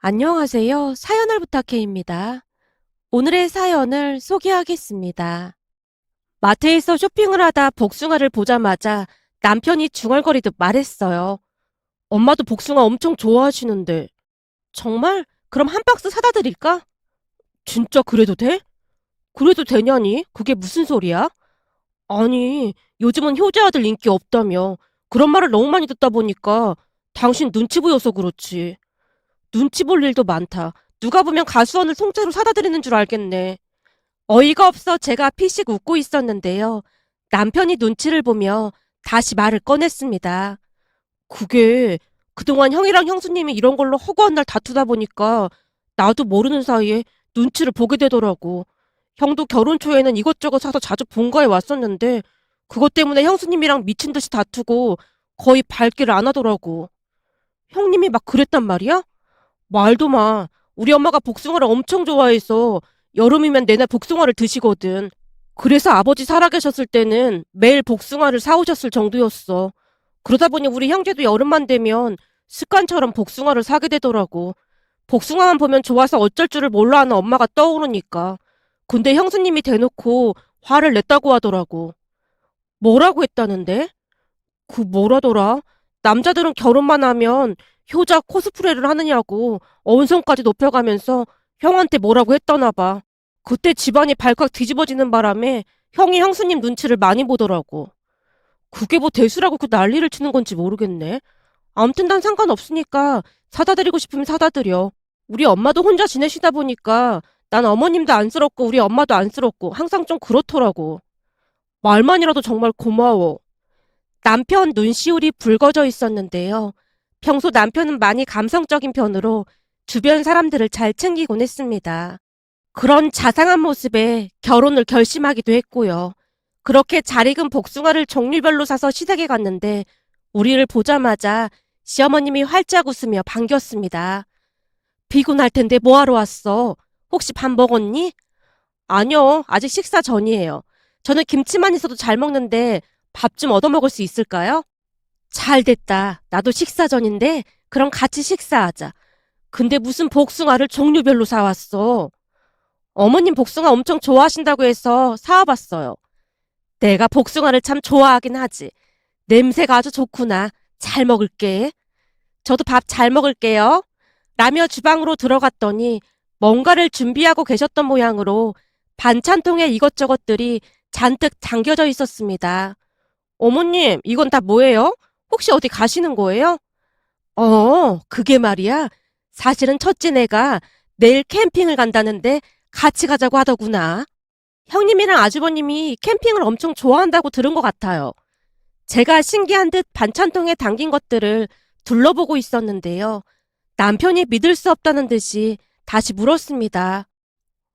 안녕하세요. 사연을 부탁해입니다. 오늘의 사연을 소개하겠습니다. 마트에서 쇼핑을 하다 복숭아를 보자마자 남편이 중얼거리듯 말했어요. 엄마도 복숭아 엄청 좋아하시는데. 정말? 그럼 한 박스 사다 드릴까? 진짜 그래도 돼? 그래도 되냐니? 그게 무슨 소리야? 아니, 요즘은 효자아들 인기 없다며. 그런 말을 너무 많이 듣다 보니까 당신 눈치 보여서 그렇지. 눈치 볼 일도 많다. 누가 보면 가수원을 통째로 사다 드리는 줄 알겠네. 어이가 없어 제가 피식 웃고 있었는데요. 남편이 눈치를 보며 다시 말을 꺼냈습니다. 그게 그동안 형이랑 형수님이 이런 걸로 허구한 날 다투다 보니까 나도 모르는 사이에 눈치를 보게 되더라고. 형도 결혼 초에는 이것저것 사서 자주 본가에 왔었는데 그것 때문에 형수님이랑 미친 듯이 다투고 거의 발길을 안 하더라고. 형님이 막 그랬단 말이야? 말도 마. 우리 엄마가 복숭아를 엄청 좋아해서 여름이면 내내 복숭아를 드시거든. 그래서 아버지 살아계셨을 때는 매일 복숭아를 사오셨을 정도였어. 그러다 보니 우리 형제도 여름만 되면 습관처럼 복숭아를 사게 되더라고. 복숭아만 보면 좋아서 어쩔 줄을 몰라 하는 엄마가 떠오르니까. 근데 형수님이 대놓고 화를 냈다고 하더라고. 뭐라고 했다는데? 그 뭐라더라? 남자들은 결혼만 하면 효자 코스프레를 하느냐고 언성까지 높여가면서 형한테 뭐라고 했더나 봐. 그때 집안이 발칵 뒤집어지는 바람에 형이 형수님 눈치를 많이 보더라고. 그게 뭐 대수라고 그 난리를 치는 건지 모르겠네. 아무튼 난 상관없으니까 사다 드리고 싶으면 사다 드려. 우리 엄마도 혼자 지내시다 보니까 난 어머님도 안쓰럽고 우리 엄마도 안쓰럽고 항상 좀 그렇더라고. 말만이라도 정말 고마워. 남편 눈시울이 붉어져 있었는데요. 평소 남편은 많이 감성적인 편으로 주변 사람들을 잘 챙기곤 했습니다. 그런 자상한 모습에 결혼을 결심하기도 했고요. 그렇게 잘 익은 복숭아를 종류별로 사서 시댁에 갔는데 우리를 보자마자 시어머님이 활짝 웃으며 반겼습니다. 피곤할 텐데 뭐하러 왔어? 혹시 밥 먹었니? 아니요, 아직 식사 전이에요. 저는 김치만 있어도 잘 먹는데 밥 좀 얻어먹을 수 있을까요? 잘 됐다. 나도 식사 전인데 그럼 같이 식사하자. 근데 무슨 복숭아를 종류별로 사왔어? 어머님 복숭아 엄청 좋아하신다고 해서 사와봤어요. 내가 복숭아를 참 좋아하긴 하지. 냄새가 아주 좋구나. 잘 먹을게. 저도 밥 잘 먹을게요. 라며 주방으로 들어갔더니 뭔가를 준비하고 계셨던 모양으로 반찬통에 이것저것들이 잔뜩 담겨져 있었습니다. 어머님, 이건 다 뭐예요? 혹시 어디 가시는 거예요? 그게 말이야. 사실은 첫째네가 내일 캠핑을 간다는데 같이 가자고 하더구나. 형님이랑 아주버님이 캠핑을 엄청 좋아한다고 들은 것 같아요. 제가 신기한 듯 반찬통에 담긴 것들을 둘러보고 있었는데요. 남편이 믿을 수 없다는 듯이 다시 물었습니다.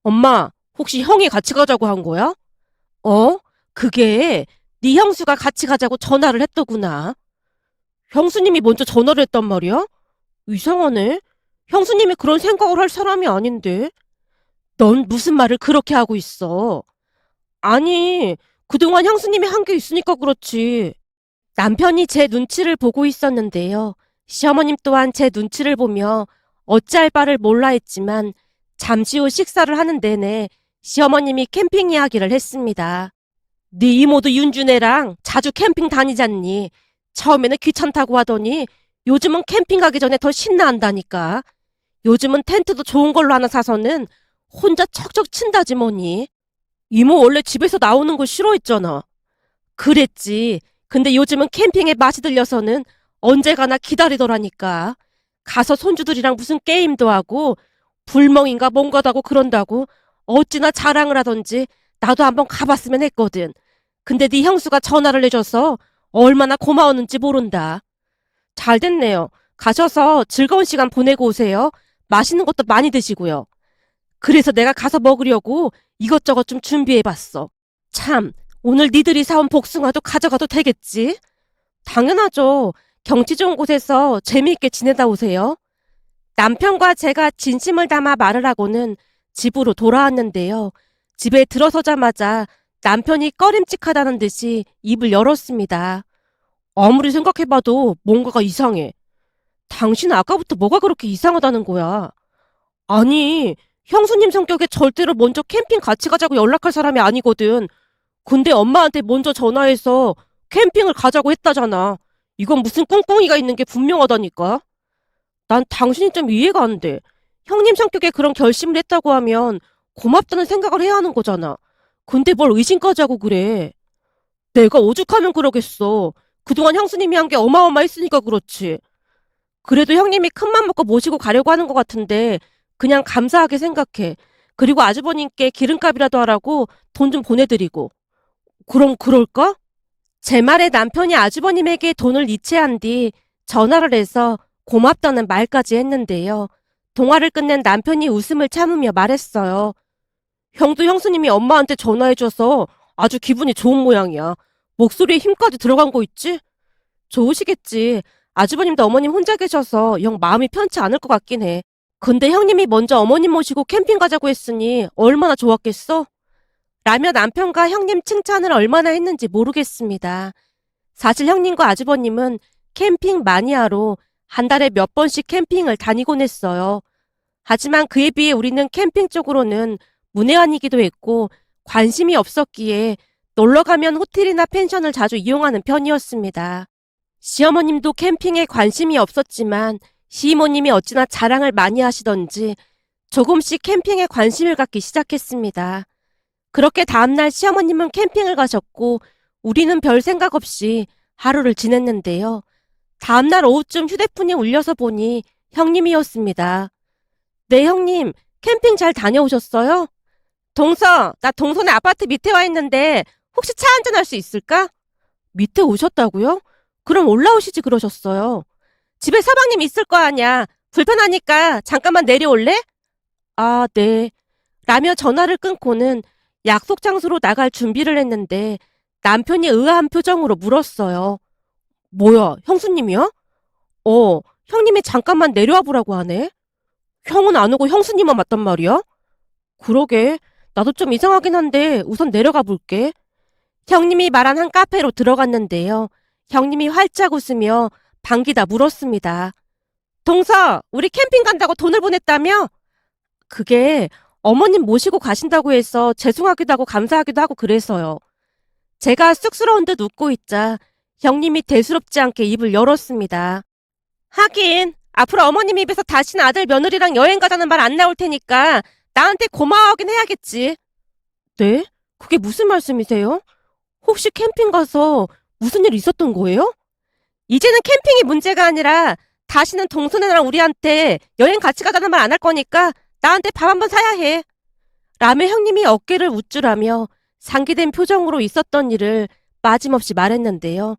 엄마, 혹시 형이 같이 가자고 한 거야? 어? 그게 네 형수가 같이 가자고 전화를 했더구나. 형수님이 먼저 전화를 했단 말이야? 이상하네. 형수님이 그런 생각을 할 사람이 아닌데. 넌 무슨 말을 그렇게 하고 있어? 아니, 그동안 형수님이 한 게 있으니까 그렇지. 남편이 제 눈치를 보고 있었는데요. 시어머님 또한 제 눈치를 보며 어찌할 바를 몰라 했지만 잠시 후 식사를 하는 내내 시어머님이 캠핑 이야기를 했습니다. 네 이모도 윤준애랑 자주 캠핑 다니잖니. 처음에는 귀찮다고 하더니 요즘은 캠핑 가기 전에 더 신나한다니까. 요즘은 텐트도 좋은 걸로 하나 사서는 혼자 척척 친다지 뭐니. 이모 원래 집에서 나오는 거 싫어했잖아. 그랬지. 근데 요즘은 캠핑에 맛이 들려서는 언제 가나 기다리더라니까. 가서 손주들이랑 무슨 게임도 하고 불멍인가 뭔가도 하고 그런다고 어찌나 자랑을 하던지 나도 한번 가봤으면 했거든. 근데 네 형수가 전화를 해줘서 얼마나 고마웠는지 모른다. 잘 됐네요. 가셔서 즐거운 시간 보내고 오세요. 맛있는 것도 많이 드시고요. 그래서 내가 가서 먹으려고 이것저것 좀 준비해봤어. 참, 오늘 니들이 사온 복숭아도 가져가도 되겠지? 당연하죠. 경치 좋은 곳에서 재미있게 지내다 오세요. 남편과 제가 진심을 담아 말을 하고는 집으로 돌아왔는데요. 집에 들어서자마자 남편이 꺼림칙하다는 듯이 입을 열었습니다. 아무리 생각해봐도 뭔가가 이상해. 당신 아까부터 뭐가 그렇게 이상하다는 거야? 아니, 형수님 성격에 절대로 먼저 캠핑 같이 가자고 연락할 사람이 아니거든. 근데 엄마한테 먼저 전화해서 캠핑을 가자고 했다잖아. 이건 무슨 꿍꿍이가 있는 게 분명하다니까. 난 당신이 좀 이해가 안 돼. 형님 성격에 그런 결심을 했다고 하면 고맙다는 생각을 해야 하는 거잖아. 근데 뭘 의심까지 하고 그래. 내가 오죽하면 그러겠어. 그동안 형수님이 한 게 어마어마했으니까 그렇지. 그래도 형님이 큰맘 먹고 모시고 가려고 하는 것 같은데 그냥 감사하게 생각해. 그리고 아주버님께 기름값이라도 하라고 돈 좀 보내드리고. 그럼 그럴까? 제 말에 남편이 아주버님에게 돈을 이체한 뒤 전화를 해서 고맙다는 말까지 했는데요. 통화를 끝낸 남편이 웃음을 참으며 말했어요. 형도 형수님이 엄마한테 전화해줘서 아주 기분이 좋은 모양이야. 목소리에 힘까지 들어간 거 있지? 좋으시겠지. 아주버님도 어머님 혼자 계셔서 영 마음이 편치 않을 것 같긴 해. 근데 형님이 먼저 어머님 모시고 캠핑 가자고 했으니 얼마나 좋았겠어? 라며 남편과 형님 칭찬을 얼마나 했는지 모르겠습니다. 사실 형님과 아주버님은 캠핑 마니아로 한 달에 몇 번씩 캠핑을 다니곤 했어요. 하지만 그에 비해 우리는 캠핑 쪽으로는 문외한이기도 했고 관심이 없었기에 놀러 가면 호텔이나 펜션을 자주 이용하는 편이었습니다. 시어머님도 캠핑에 관심이 없었지만 시이모님이 어찌나 자랑을 많이 하시던지 조금씩 캠핑에 관심을 갖기 시작했습니다. 그렇게 다음날 시어머님은 캠핑을 가셨고 우리는 별 생각 없이 하루를 지냈는데요. 다음날 오후쯤 휴대폰이 울려서 보니 형님이었습니다. 네, 형님. 캠핑 잘 다녀오셨어요? 동서, 나 동선의 아파트 밑에 와 있는데 혹시 차 한잔할 수 있을까? 밑에 오셨다고요? 그럼 올라오시지 그러셨어요. 집에 서방님 있을 거 아냐. 불편하니까 잠깐만 내려올래? 아, 네. 라며 전화를 끊고는 약속 장소로 나갈 준비를 했는데 남편이 의아한 표정으로 물었어요. 뭐야, 형수님이야? 형님이 잠깐만 내려와 보라고 하네. 형은 안 오고 형수님만 맞단 말이야? 그러게. 나도 좀 이상하긴 한데 우선 내려가 볼게. 형님이 말한 한 카페로 들어갔는데요. 형님이 활짝 웃으며 반기다 물었습니다. 동서, 우리 캠핑 간다고 돈을 보냈다며? 그게 어머님 모시고 가신다고 해서 죄송하기도 하고 감사하기도 하고 그래서요. 제가 쑥스러운 듯 웃고 있자 형님이 대수롭지 않게 입을 열었습니다. 하긴 앞으로 어머님 입에서 다시는 아들 며느리랑 여행 가자는 말 안 나올 테니까 나한테 고마워하긴 해야겠지. 네? 그게 무슨 말씀이세요? 혹시 캠핑 가서 무슨 일 있었던 거예요? 이제는 캠핑이 문제가 아니라 다시는 동선애랑 우리한테 여행 같이 가자는 말 안 할 거니까 나한테 밥 한번 사야 해. 라며 형님이 어깨를 우쭐하며 상기된 표정으로 있었던 일을 빠짐없이 말했는데요.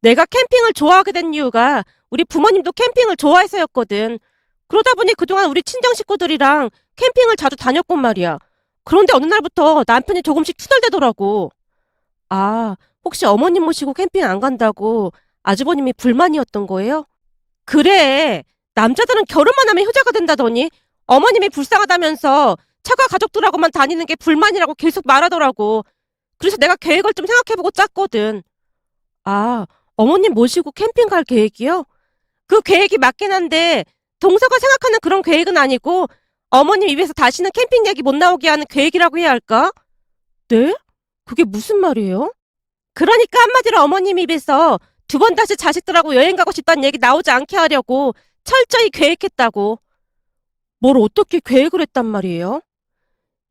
내가 캠핑을 좋아하게 된 이유가 우리 부모님도 캠핑을 좋아해서였거든. 그러다 보니 그동안 우리 친정 식구들이랑 캠핑을 자주 다녔건 말이야. 그런데 어느 날부터 남편이 조금씩 투덜대더라고. 아, 혹시 어머님 모시고 캠핑 안 간다고 아주버님이 불만이었던 거예요? 그래. 남자들은 결혼만 하면 효자가 된다더니 어머님이 불쌍하다면서 처가 가족들하고만 다니는 게 불만이라고 계속 말하더라고. 그래서 내가 계획을 좀 생각해보고 짰거든. 아, 어머님 모시고 캠핑 갈 계획이요? 그 계획이 맞긴 한데 동서가 생각하는 그런 계획은 아니고 어머님 입에서 다시는 캠핑 얘기 못 나오게 하는 계획이라고 해야 할까? 네? 그게 무슨 말이에요? 그러니까 한마디로 어머님 입에서 두 번 다시 자식들하고 여행 가고 싶다는 얘기 나오지 않게 하려고 철저히 계획했다고. 뭘 어떻게 계획을 했단 말이에요?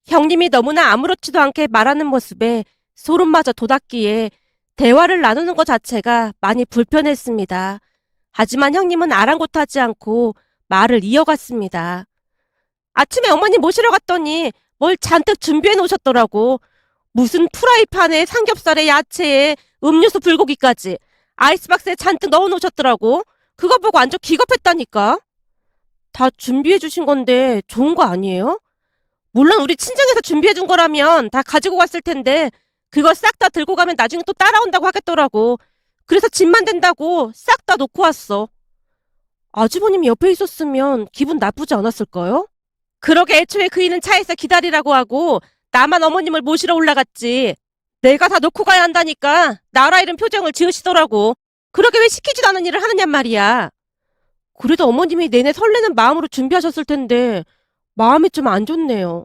형님이 너무나 아무렇지도 않게 말하는 모습에 소름마저 돋았기에 대화를 나누는 것 자체가 많이 불편했습니다. 하지만 형님은 아랑곳하지 않고 말을 이어갔습니다. 아침에 어머니 모시러 갔더니 뭘 잔뜩 준비해 놓으셨더라고. 무슨 프라이팬에 삼겹살에 야채에 음료수 불고기까지 아이스박스에 잔뜩 넣어 놓으셨더라고. 그거 보고 완전 기겁했다니까. 다 준비해 주신 건데 좋은 거 아니에요? 물론 우리 친정에서 준비해 준 거라면 다 가지고 갔을 텐데 그걸 싹 다 들고 가면 나중에 또 따라온다고 하겠더라고. 그래서 짐만 된다고 싹 다 놓고 왔어. 아주버님이 옆에 있었으면 기분 나쁘지 않았을까요? 그러게 애초에 그이는 차에서 기다리라고 하고 나만 어머님을 모시러 올라갔지. 내가 다 놓고 가야 한다니까 나라 잃은 표정을 지으시더라고. 그러게 왜 시키지도 않은 일을 하느냔 말이야. 그래도 어머님이 내내 설레는 마음으로 준비하셨을 텐데 마음이 좀 안 좋네요.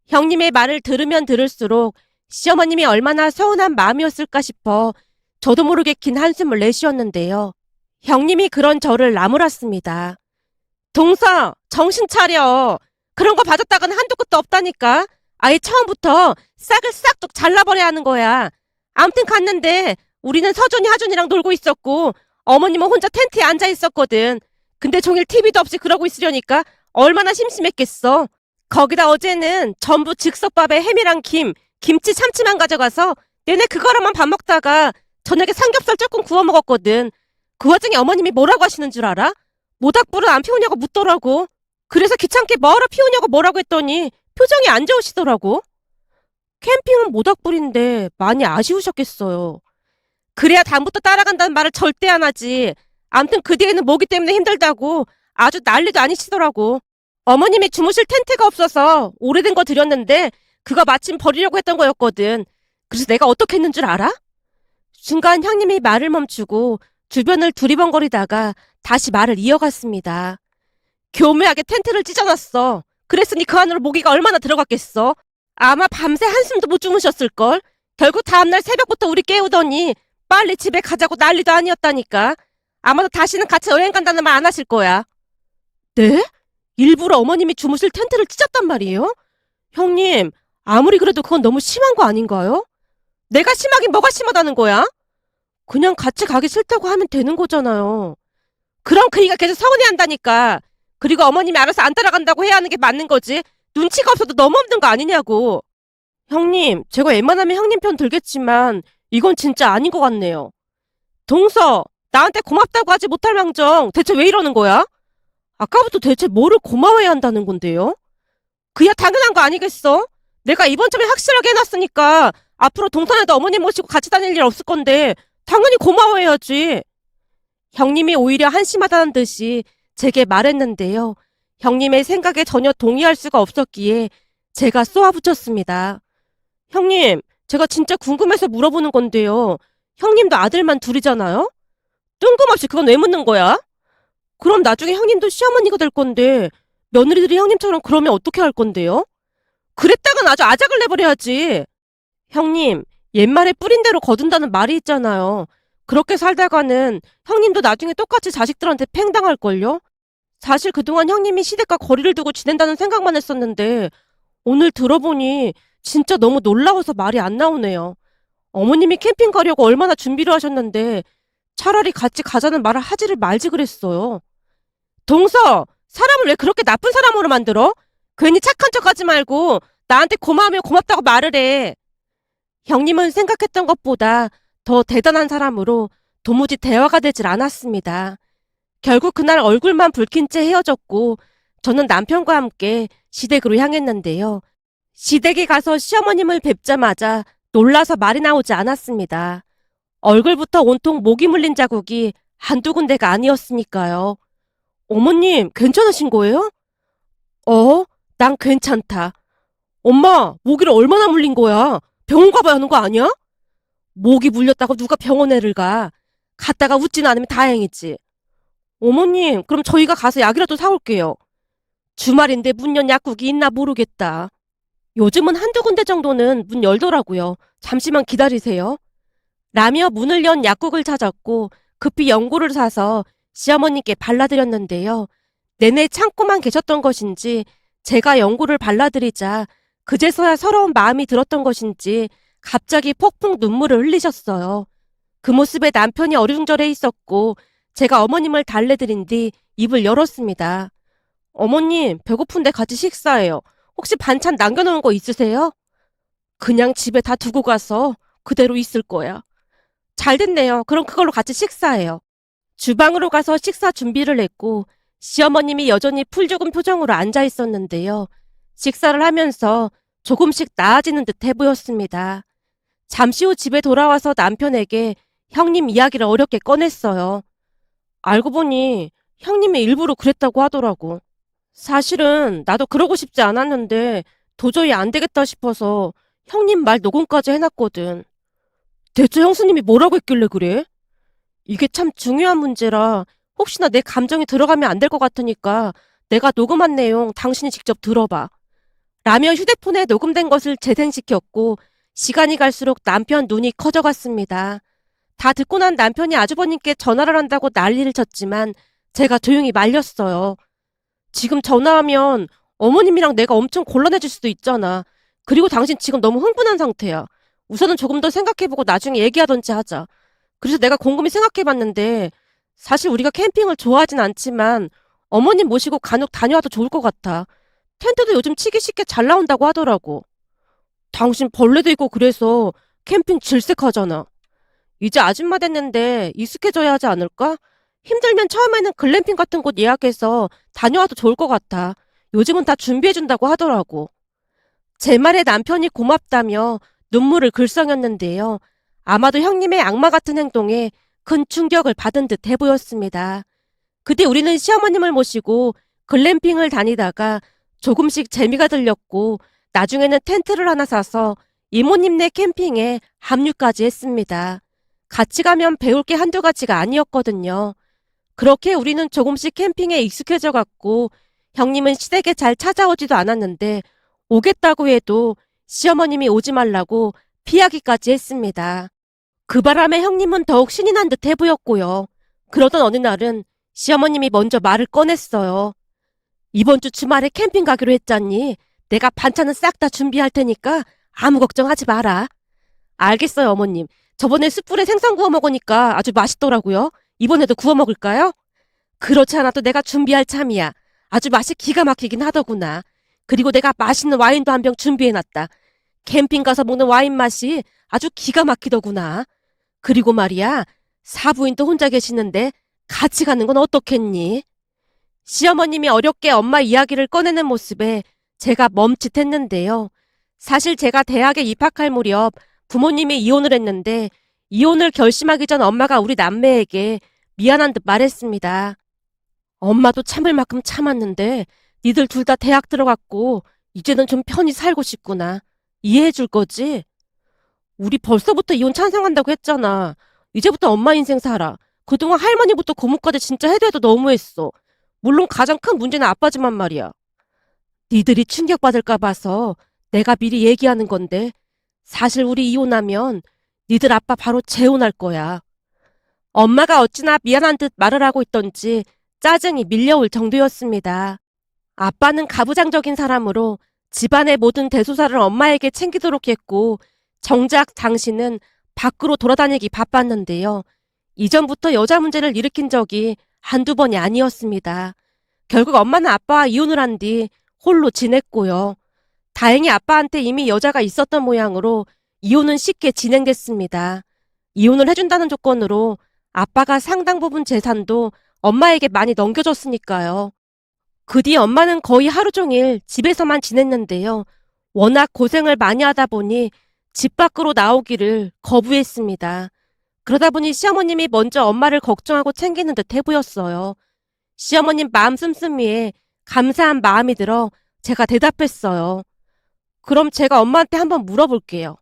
형님의 말을 들으면 들을수록 시어머님이 얼마나 서운한 마음이었을까 싶어 저도 모르게 긴 한숨을 내쉬었는데요. 형님이 그런 저를 나무랐습니다. 동서, 정신 차려. 그런 거 봐줬다가는 한두 끝도 없다니까. 아예 처음부터 싹을 싹둑 잘라버려야 하는 거야. 암튼 갔는데 우리는 서준이 하준이랑 놀고 있었고 어머님은 혼자 텐트에 앉아 있었거든. 근데 종일 TV도 없이 그러고 있으려니까 얼마나 심심했겠어. 거기다 어제는 전부 즉석밥에 햄이랑 김치 참치만 가져가서 내내 그거로만 밥 먹다가 저녁에 삼겹살 조금 구워 먹었거든. 그 와중에 어머님이 뭐라고 하시는 줄 알아? 모닥불은 안 피우냐고 묻더라고. 그래서 귀찮게 뭐하러 피우냐고 뭐라고 했더니 표정이 안 좋으시더라고. 캠핑은 모닥불인데 많이 아쉬우셨겠어요. 그래야 다음부터 따라간다는 말을 절대 안 하지. 암튼 그 뒤에는 모기 때문에 힘들다고 아주 난리도 아니시더라고. 어머님이 주무실 텐트가 없어서 오래된 거 드렸는데 그거 마침 버리려고 했던 거였거든. 그래서 내가 어떻게 했는 줄 알아? 순간 형님이 말을 멈추고 주변을 두리번거리다가 다시 말을 이어갔습니다. 교묘하게 텐트를 찢어놨어. 그랬으니 그 안으로 모기가 얼마나 들어갔겠어. 아마 밤새 한숨도 못 주무셨을걸. 결국 다음날 새벽부터 우리 깨우더니 빨리 집에 가자고 난리도 아니었다니까. 아마도 다시는 같이 여행 간다는 말 안 하실 거야. 네? 일부러 어머님이 주무실 텐트를 찢었단 말이에요? 형님, 아무리 그래도 그건 너무 심한 거 아닌가요? 내가 심하긴 뭐가 심하다는 거야? 그냥 같이 가기 싫다고 하면 되는 거잖아요. 그럼 그이가 계속 서운해한다니까. 그리고 어머님이 알아서 안 따라간다고 해야 하는 게 맞는 거지. 눈치가 없어도 너무 없는 거 아니냐고. 형님, 제가 웬만하면 형님 편 들겠지만 이건 진짜 아닌 것 같네요. 동서, 나한테 고맙다고 하지 못할 망정 대체 왜 이러는 거야? 아까부터 대체 뭐를 고마워해야 한다는 건데요? 그야 당연한 거 아니겠어? 내가 이번 점에 확실하게 해놨으니까 앞으로 동산에도 어머님 모시고 같이 다닐 일 없을 건데 당연히 고마워해야지. 형님이 오히려 한심하다는 듯이 제게 말했는데요. 형님의 생각에 전혀 동의할 수가 없었기에 제가 쏘아붙였습니다. 형님, 제가 진짜 궁금해서 물어보는 건데요. 형님도 아들만 둘이잖아요? 뜬금없이 그건 왜 묻는 거야? 그럼 나중에 형님도 시어머니가 될 건데 며느리들이 형님처럼 그러면 어떻게 할 건데요? 그랬다간 아주 아작을 내버려야지. 형님, 옛말에 뿌린 대로 거둔다는 말이 있잖아요. 그렇게 살다가는 형님도 나중에 똑같이 자식들한테 팽당할걸요? 사실 그동안 형님이 시댁과 거리를 두고 지낸다는 생각만 했었는데 오늘 들어보니 진짜 너무 놀라워서 말이 안 나오네요. 어머님이 캠핑 가려고 얼마나 준비를 하셨는데 차라리 같이 가자는 말을 하지를 말지 그랬어요. 동서, 사람을 왜 그렇게 나쁜 사람으로 만들어? 괜히 착한 척 하지 말고 나한테 고마우면 고맙다고 말을 해. 형님은 생각했던 것보다 더 대단한 사람으로 도무지 대화가 되질 않았습니다. 결국 그날 얼굴만 붉힌 채 헤어졌고 저는 남편과 함께 시댁으로 향했는데요. 시댁에 가서 시어머님을 뵙자마자 놀라서 말이 나오지 않았습니다. 얼굴부터 온통 모기 물린 자국이 한두 군데가 아니었으니까요. 어머님, 괜찮으신 거예요? 난 괜찮다. 엄마, 모기를 얼마나 물린 거야? 병원 가봐야 하는 거 아니야? 모기 물렸다고 누가 병원에를 가. 갔다가 웃지는 않으면 다행이지. 어머님, 그럼 저희가 가서 약이라도 사올게요. 주말인데 문 연 약국이 있나 모르겠다. 요즘은 한두 군데 정도는 문 열더라고요. 잠시만 기다리세요. 라며 문을 연 약국을 찾았고 급히 연고를 사서 시어머님께 발라드렸는데요. 내내 참고만 계셨던 것인지 제가 연고를 발라드리자 그제서야 서러운 마음이 들었던 것인지 갑자기 폭풍 눈물을 흘리셨어요. 그 모습에 남편이 어리둥절해 있었고 제가 어머님을 달래드린 뒤 입을 열었습니다. 어머님, 배고픈데 같이 식사해요. 혹시 반찬 남겨놓은 거 있으세요? 그냥 집에 다 두고 가서 그대로 있을 거야. 잘 됐네요. 그럼 그걸로 같이 식사해요. 주방으로 가서 식사 준비를 했고 시어머님이 여전히 풀죽은 표정으로 앉아 있었는데요. 식사를 하면서 조금씩 나아지는 듯해 보였습니다. 잠시 후 집에 돌아와서 남편에게 형님 이야기를 어렵게 꺼냈어요. 알고 보니 형님이 일부러 그랬다고 하더라고. 사실은 나도 그러고 싶지 않았는데 도저히 안 되겠다 싶어서 형님 말 녹음까지 해놨거든. 대체 형수님이 뭐라고 했길래 그래? 이게 참 중요한 문제라 혹시나 내 감정이 들어가면 안 될 것 같으니까 내가 녹음한 내용 당신이 직접 들어봐. 라며 휴대폰에 녹음된 것을 재생시켰고 시간이 갈수록 남편 눈이 커져갔습니다. 다 듣고 난 남편이 아주버님께 전화를 한다고 난리를 쳤지만 제가 조용히 말렸어요. 지금 전화하면 어머님이랑 내가 엄청 곤란해질 수도 있잖아. 그리고 당신 지금 너무 흥분한 상태야. 우선은 조금 더 생각해보고 나중에 얘기하던지 하자. 그래서 내가 곰곰이 생각해봤는데 사실 우리가 캠핑을 좋아하진 않지만 어머님 모시고 간혹 다녀와도 좋을 것 같아. 텐트도 요즘 치기 쉽게 잘 나온다고 하더라고. 당신 벌레도 있고 그래서 캠핑 질색하잖아. 이제 아줌마 됐는데 익숙해져야 하지 않을까? 힘들면 처음에는 글램핑 같은 곳 예약해서 다녀와도 좋을 것 같아. 요즘은 다 준비해준다고 하더라고. 제 말에 남편이 고맙다며 눈물을 글썽였는데요. 아마도 형님의 악마 같은 행동에 큰 충격을 받은 듯해 보였습니다. 그때 우리는 시어머님을 모시고 글램핑을 다니다가 조금씩 재미가 들렸고 나중에는 텐트를 하나 사서 이모님네 캠핑에 합류까지 했습니다. 같이 가면 배울 게 한두 가지가 아니었거든요. 그렇게 우리는 조금씩 캠핑에 익숙해져 갔고 형님은 시댁에 잘 찾아오지도 않았는데 오겠다고 해도 시어머님이 오지 말라고 피하기까지 했습니다. 그 바람에 형님은 더욱 신이 난 듯 해 보였고요. 그러던 어느 날은 시어머님이 먼저 말을 꺼냈어요. 이번 주 주말에 캠핑 가기로 했잖니. 내가 반찬은 싹 다 준비할 테니까 아무 걱정하지 마라. 알겠어요, 어머님. 저번에 숯불에 생선 구워 먹으니까 아주 맛있더라고요. 이번에도 구워 먹을까요? 그렇지 않아도 내가 준비할 참이야. 아주 맛이 기가 막히긴 하더구나. 그리고 내가 맛있는 와인도 한 병 준비해놨다. 캠핑 가서 먹는 와인 맛이 아주 기가 막히더구나. 그리고 말이야, 사부인도 혼자 계시는데 같이 가는 건 어떻겠니? 시어머님이 어렵게 엄마 이야기를 꺼내는 모습에 제가 멈칫했는데요. 사실 제가 대학에 입학할 무렵 부모님이 이혼을 했는데 이혼을 결심하기 전 엄마가 우리 남매에게 미안한 듯 말했습니다. 엄마도 참을 만큼 참았는데 니들 둘 다 대학 들어갔고 이제는 좀 편히 살고 싶구나. 이해해 줄 거지? 우리 벌써부터 이혼 찬성한다고 했잖아. 이제부터 엄마 인생 살아. 그동안 할머니부터 고모까지 진짜 해도 해도 너무했어. 물론 가장 큰 문제는 아빠지만 말이야. 니들이 충격받을까 봐서 내가 미리 얘기하는 건데 사실 우리 이혼하면 니들 아빠 바로 재혼할 거야. 엄마가 어찌나 미안한 듯 말을 하고 있던지 짜증이 밀려올 정도였습니다. 아빠는 가부장적인 사람으로 집안의 모든 대소사를 엄마에게 챙기도록 했고 정작 당신은 밖으로 돌아다니기 바빴는데요. 이전부터 여자 문제를 일으킨 적이 한두 번이 아니었습니다. 결국 엄마는 아빠와 이혼을 한 뒤 홀로 지냈고요. 다행히 아빠한테 이미 여자가 있었던 모양으로 이혼은 쉽게 진행됐습니다. 이혼을 해준다는 조건으로 아빠가 상당 부분 재산도 엄마에게 많이 넘겨줬으니까요. 그 뒤 엄마는 거의 하루 종일 집에서만 지냈는데요. 워낙 고생을 많이 하다 보니 집 밖으로 나오기를 거부했습니다. 그러다 보니 시어머님이 먼저 엄마를 걱정하고 챙기는 듯 해보였어요. 시어머님 마음 씀씀이에 감사한 마음이 들어 제가 대답했어요. 그럼 제가 엄마한테 한번 물어볼게요.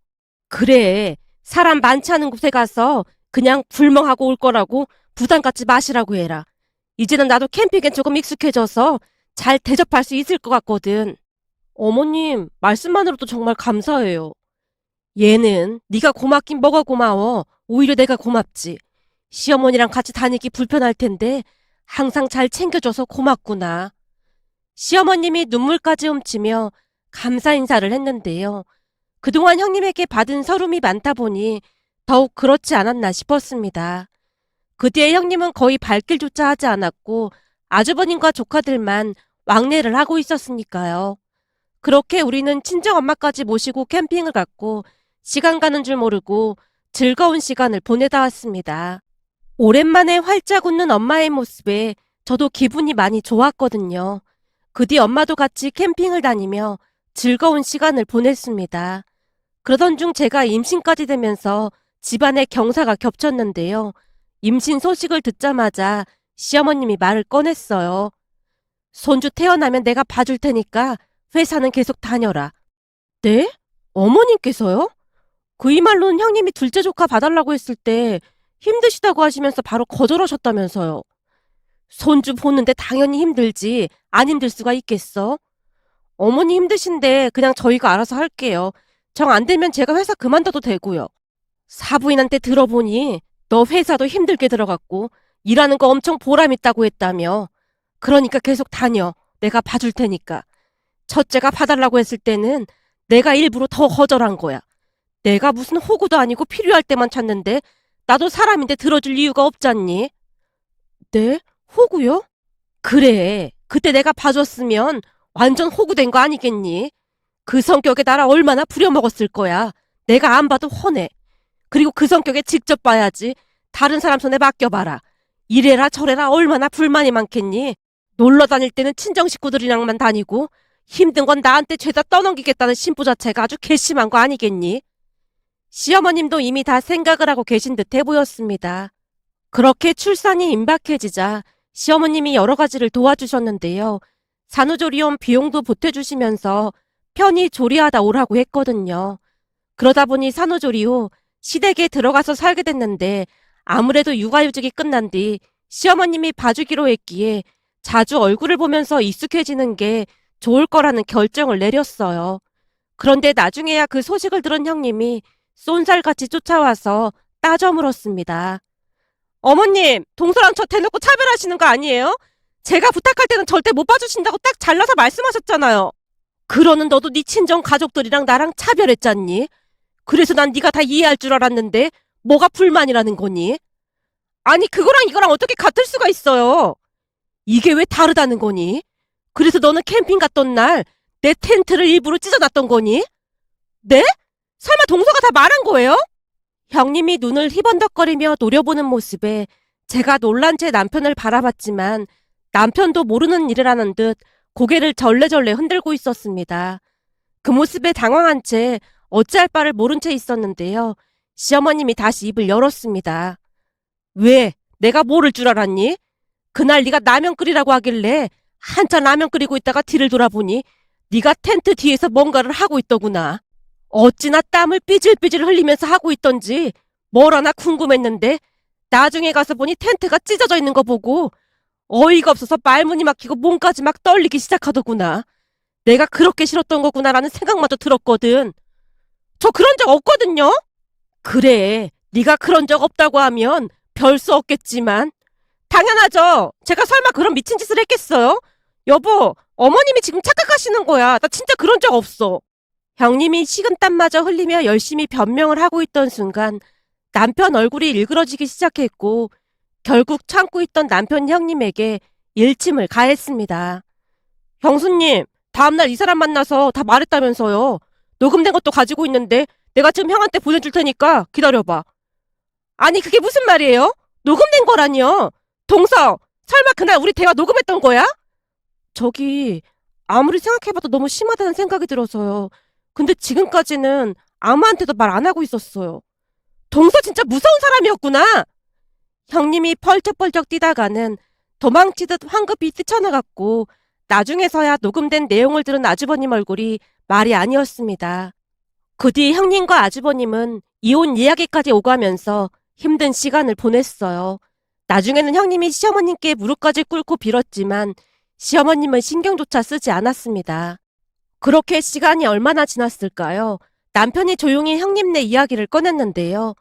그래, 사람 많지 않은 곳에 가서 그냥 불멍하고 올 거라고 부담 갖지 마시라고 해라. 이제는 나도 캠핑에 조금 익숙해져서 잘 대접할 수 있을 것 같거든. 어머님, 말씀만으로도 정말 감사해요. 얘는 네가 고맙긴 뭐가 고마워. 오히려 내가 고맙지. 시어머니랑 같이 다니기 불편할 텐데 항상 잘 챙겨줘서 고맙구나. 시어머님이 눈물까지 훔치며 감사 인사를 했는데요. 그동안 형님에게 받은 서름이 많다 보니 더욱 그렇지 않았나 싶었습니다. 그 뒤에 형님은 거의 발길조차 하지 않았고 아주버님과 조카들만 왕래를 하고 있었으니까요. 그렇게 우리는 친정엄마까지 모시고 캠핑을 갔고 시간 가는 줄 모르고 즐거운 시간을 보내다 왔습니다. 오랜만에 활짝 웃는 엄마의 모습에 저도 기분이 많이 좋았거든요. 그 뒤 엄마도 같이 캠핑을 다니며 즐거운 시간을 보냈습니다. 그러던 중 제가 임신까지 되면서 집안에 경사가 겹쳤는데요. 임신 소식을 듣자마자 시어머님이 말을 꺼냈어요. 손주 태어나면 내가 봐줄 테니까 회사는 계속 다녀라. 네? 어머님께서요? 그 이 말로는 형님이 둘째 조카 봐달라고 했을 때 힘드시다고 하시면서 바로 거절하셨다면서요. 손주 보는데 당연히 힘들지. 안 힘들 수가 있겠어? 어머니 힘드신데 그냥 저희가 알아서 할게요. 정 안 되면 제가 회사 그만둬도 되고요. 사부인한테 들어보니 너 회사도 힘들게 들어갔고 일하는 거 엄청 보람 있다고 했다며. 그러니까 계속 다녀. 내가 봐줄 테니까. 첫째가 봐달라고 했을 때는 내가 일부러 더 거절한 거야. 내가 무슨 호구도 아니고 필요할 때만 찾는데 나도 사람인데 들어줄 이유가 없잖니. 네? 호구요? 그래. 그때 내가 봐줬으면 완전 호구된 거 아니겠니? 그 성격에 나라 얼마나 부려먹었을 거야. 내가 안 봐도 훤해. 그리고 그 성격에 직접 봐야지. 다른 사람 손에 맡겨봐라. 이래라 저래라 얼마나 불만이 많겠니? 놀러 다닐 때는 친정 식구들이랑만 다니고 힘든 건 나한테 죄다 떠넘기겠다는 심보 자체가 아주 괘씸한 거 아니겠니? 시어머님도 이미 다 생각을 하고 계신 듯해 보였습니다. 그렇게 출산이 임박해지자 시어머님이 여러 가지를 도와주셨는데요. 산후조리원 비용도 보태주시면서 편히 조리하다 오라고 했거든요. 그러다 보니 산후조리 후 시댁에 들어가서 살게 됐는데 아무래도 육아휴직이 끝난 뒤 시어머님이 봐주기로 했기에 자주 얼굴을 보면서 익숙해지는 게 좋을 거라는 결정을 내렸어요. 그런데 나중에야 그 소식을 들은 형님이 쏜살같이 쫓아와서 따져 물었습니다. 어머님, 동서랑 저 대놓고 차별하시는 거 아니에요? 제가 부탁할 때는 절대 못 봐주신다고 딱 잘라서 말씀하셨잖아요. 그러는 너도 네 친정 가족들이랑 나랑 차별했잖니? 그래서 난 네가 다 이해할 줄 알았는데 뭐가 불만이라는 거니? 아니 그거랑 이거랑 어떻게 같을 수가 있어요? 이게 왜 다르다는 거니? 그래서 너는 캠핑 갔던 날 내 텐트를 일부러 찢어놨던 거니? 네? 설마 동서가 다 말한 거예요? 형님이 눈을 희번덕거리며 노려보는 모습에 제가 놀란 채 남편을 바라봤지만 남편도 모르는 일이라는 듯 고개를 절레절레 흔들고 있었습니다. 그 모습에 당황한 채 어찌할 바를 모른 채 있었는데요. 시어머님이 다시 입을 열었습니다. 왜? 내가 모를 줄 알았니? 그날 네가 라면 끓이라고 하길래 한참 라면 끓이고 있다가 뒤를 돌아보니 네가 텐트 뒤에서 뭔가를 하고 있더구나. 어찌나 땀을 삐질삐질 흘리면서 하고 있던지 뭘 하나 궁금했는데 나중에 가서 보니 텐트가 찢어져 있는 거 보고 어이가 없어서 말문이 막히고 몸까지 막 떨리기 시작하더구나. 내가 그렇게 싫었던 거구나라는 생각마저 들었거든. 저 그런 적 없거든요. 그래, 네가 그런 적 없다고 하면 별 수 없겠지만 당연하죠. 제가 설마 그런 미친 짓을 했겠어요? 여보, 어머님이 지금 착각하시는 거야. 나 진짜 그런 적 없어. 형님이 식은땀마저 흘리며 열심히 변명을 하고 있던 순간 남편 얼굴이 일그러지기 시작했고 결국 참고 있던 남편 형님에게 일침을 가했습니다. 형수님, 다음날 이 사람 만나서 다 말했다면서요. 녹음된 것도 가지고 있는데 내가 지금 형한테 보내줄 테니까 기다려봐. 아니 그게 무슨 말이에요? 녹음된 거라니요. 동서, 설마 그날 우리 대화 녹음했던 거야? 저기 아무리 생각해봐도 너무 심하다는 생각이 들어서요. 근데 지금까지는 아무한테도 말 안 하고 있었어요. 동서 진짜 무서운 사람이었구나. 형님이 펄쩍펄쩍 뛰다가는 도망치듯 황급히 뛰쳐나갔고 나중에서야 녹음된 내용을 들은 아주버님 얼굴이 말이 아니었습니다. 그 뒤 형님과 아주버님은 이혼 이야기까지 오가면서 힘든 시간을 보냈어요. 나중에는 형님이 시어머님께 무릎까지 꿇고 빌었지만 시어머님은 신경조차 쓰지 않았습니다. 그렇게 시간이 얼마나 지났을까요? 남편이 조용히 형님네 이야기를 꺼냈는데요.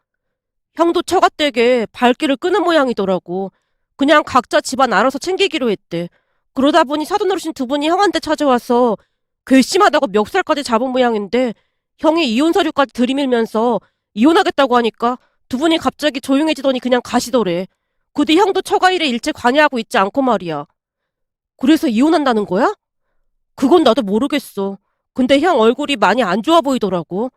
형도 처갓댁에 발길을 끄는 모양이더라고. 그냥 각자 집안 알아서 챙기기로 했대. 그러다 보니 사돈 어르신 두 분이 형한테 찾아와서 괘씸하다고 멱살까지 잡은 모양인데 형이 이혼 서류까지 들이밀면서 이혼하겠다고 하니까 두 분이 갑자기 조용해지더니 그냥 가시더래. 그 뒤 형도 처가 일에 일체 관여하고 있지 않고 말이야. 그래서 이혼한다는 거야? 그건 나도 모르겠어. 근데 형 얼굴이 많이 안 좋아 보이더라고.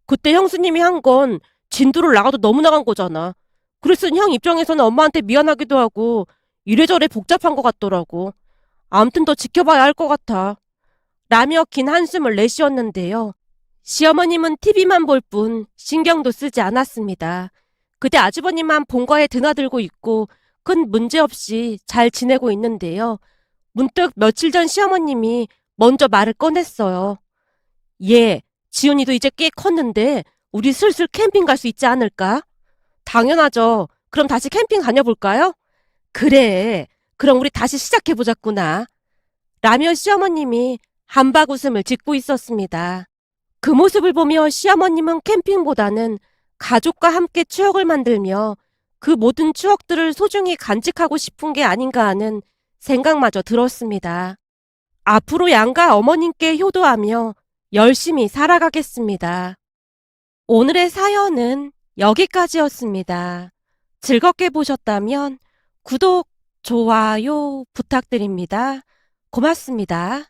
그때 형수님이 한 건 진도를 나가도 너무 나간 거잖아. 그래서 형 입장에서는 엄마한테 미안하기도 하고 이래저래 복잡한 것 같더라고. 아무튼 더 지켜봐야 할 것 같아. 라며 긴 한숨을 내쉬었는데요. 시어머님은 TV만 볼 뿐 신경도 쓰지 않았습니다. 그때 아주버님만 본가에 드나들고 있고 큰 문제 없이 잘 지내고 있는데요. 문득 며칠 전 시어머님이 먼저 말을 꺼냈어요. 예, 지훈이도 이제 꽤 컸는데 우리 슬슬 캠핑 갈 수 있지 않을까? 당연하죠. 그럼 다시 캠핑 다녀볼까요? 그래. 그럼 우리 다시 시작해보자꾸나. 라며 시어머님이 한박 웃음을 짓고 있었습니다. 그 모습을 보며 시어머님은 캠핑보다는 가족과 함께 추억을 만들며 그 모든 추억들을 소중히 간직하고 싶은 게 아닌가 하는 생각마저 들었습니다. 앞으로 양가 어머님께 효도하며 열심히 살아가겠습니다. 오늘의 사연은 여기까지였습니다. 즐겁게 보셨다면 구독, 좋아요 부탁드립니다. 고맙습니다.